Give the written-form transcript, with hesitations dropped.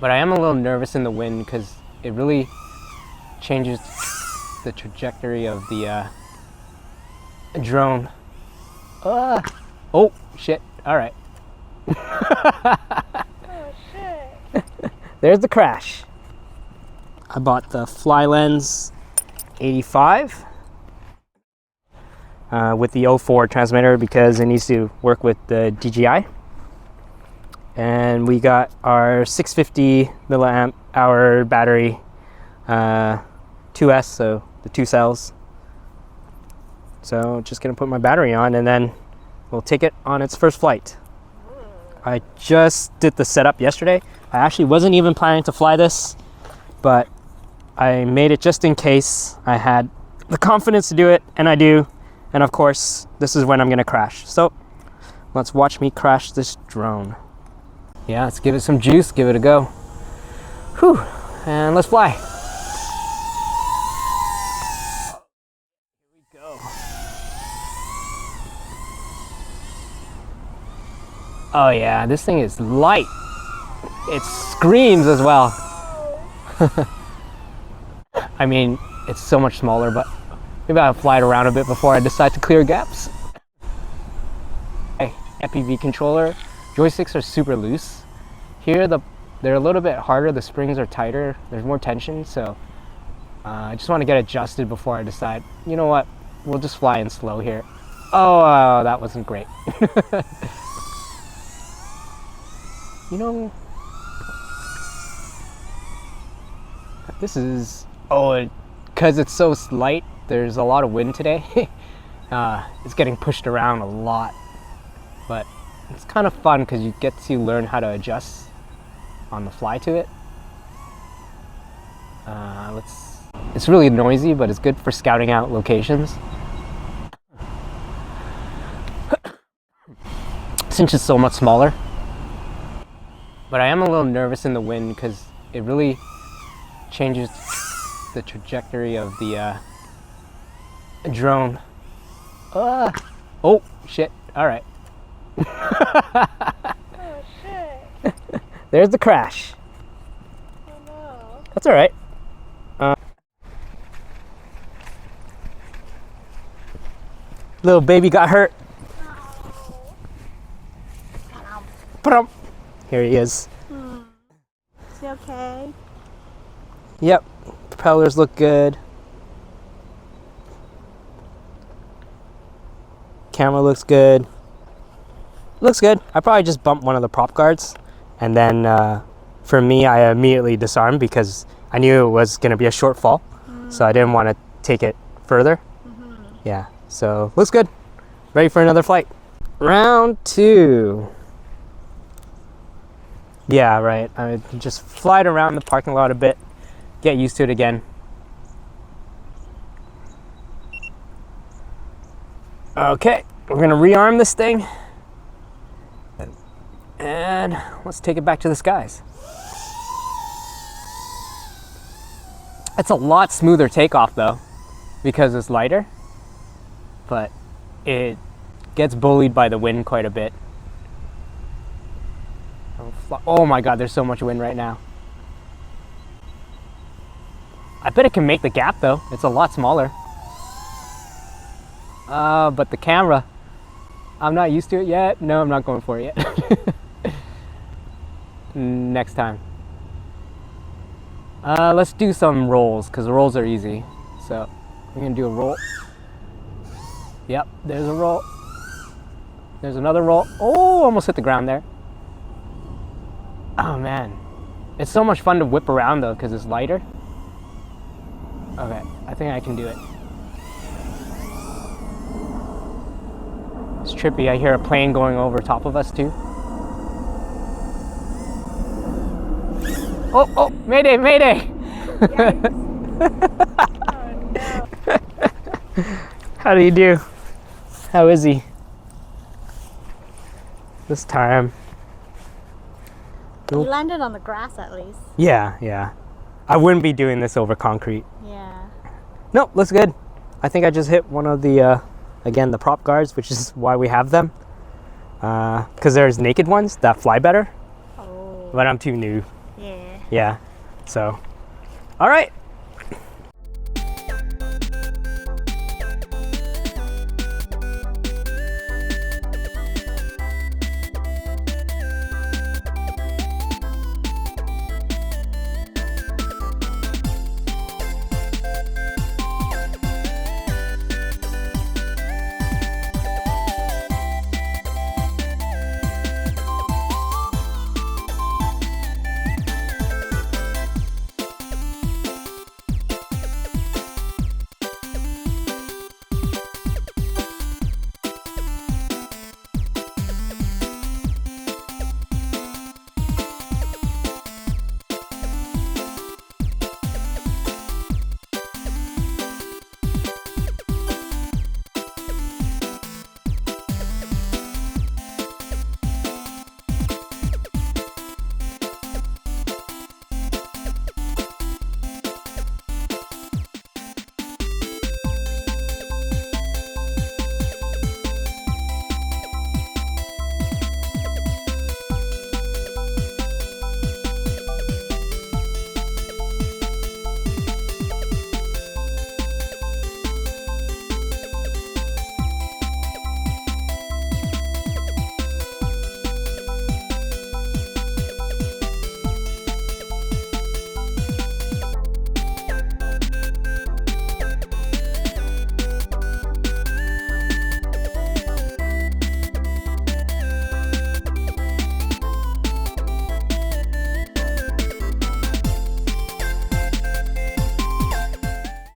But I am a little nervous in the wind because it really changes the trajectory of the drone. Oh, shit. All right. Oh, shit. There's the crash. I bought the Flylens 85 with the 04 transmitter because it needs to work with the DJI. And we got our 650 milliamp hour battery, 2S, so the 2 cells. So just gonna put my battery on and then we'll take it on its first flight. I just did the setup yesterday. I actually wasn't even planning to fly this, but I made it just in case. I had the confidence to do it, and I do. And of course, this is when I'm gonna crash. So let's watch me crash this drone. Yeah, let's give it some juice, give it a go. Whew, and let's fly. Here we go. Oh yeah, this thing is light. It screams as well. I mean, it's so much smaller, but maybe I'll fly it around a bit before I decide to clear gaps. Hey, FPV controller. Joysticks are super loose. Here, they're a little bit harder. The springs are tighter. There's more tension, so I just want to get adjusted before I decide, you know what, we'll just fly in slow here. Oh, that wasn't great. You know, this is, because it's so light, there's a lot of wind today. It's getting pushed around a lot, but it's kind of fun because you get to learn how to adjust on the fly to it. It's really noisy, but it's good for scouting out locations. Since it's so much smaller. But I am a little nervous in the wind because it really changes the trajectory of the drone. Oh, shit. All right. Oh, shit. There's the crash. Oh, no. That's all right. Little baby got hurt. Oh. Here he is. Is he okay? Yep. Propellers look good. Camera looks good. Looks good. I probably just bumped one of the prop guards, and then for me, I immediately disarmed because I knew it was going to be a short fall, so I didn't want to take it further. Yeah, so looks good. Ready for another flight. Round 2. Yeah, right. I just fly it around the parking lot a bit, get used to it again. Okay, we're gonna rearm this thing. And let's take it back to the skies. It's a lot smoother takeoff though, because it's lighter, but it gets bullied by the wind quite a bit. Oh my god, there's so much wind right now. I bet it can make the gap though. It's a lot smaller. But the camera, I'm not used to it yet. No, I'm not going for it yet. Next time. Let's do some rolls, because the rolls are easy. So we're gonna do a roll. Yep, there's a roll. There's another roll. Oh, almost hit the ground there. Oh man, it's so much fun to whip around though because it's lighter. Okay, I think I can do it. It's trippy. I hear a plane going over top of us too. Oh, mayday, mayday! Oh, no. How do you do? How is he? This time. You landed on the grass at least. Yeah. I wouldn't be doing this over concrete. Yeah. Nope, looks good. I think I just hit one of the, again, the prop guards, which is why we have them. Because there's naked ones that fly better. Oh. But I'm too new. Yeah. Yeah. So, all right.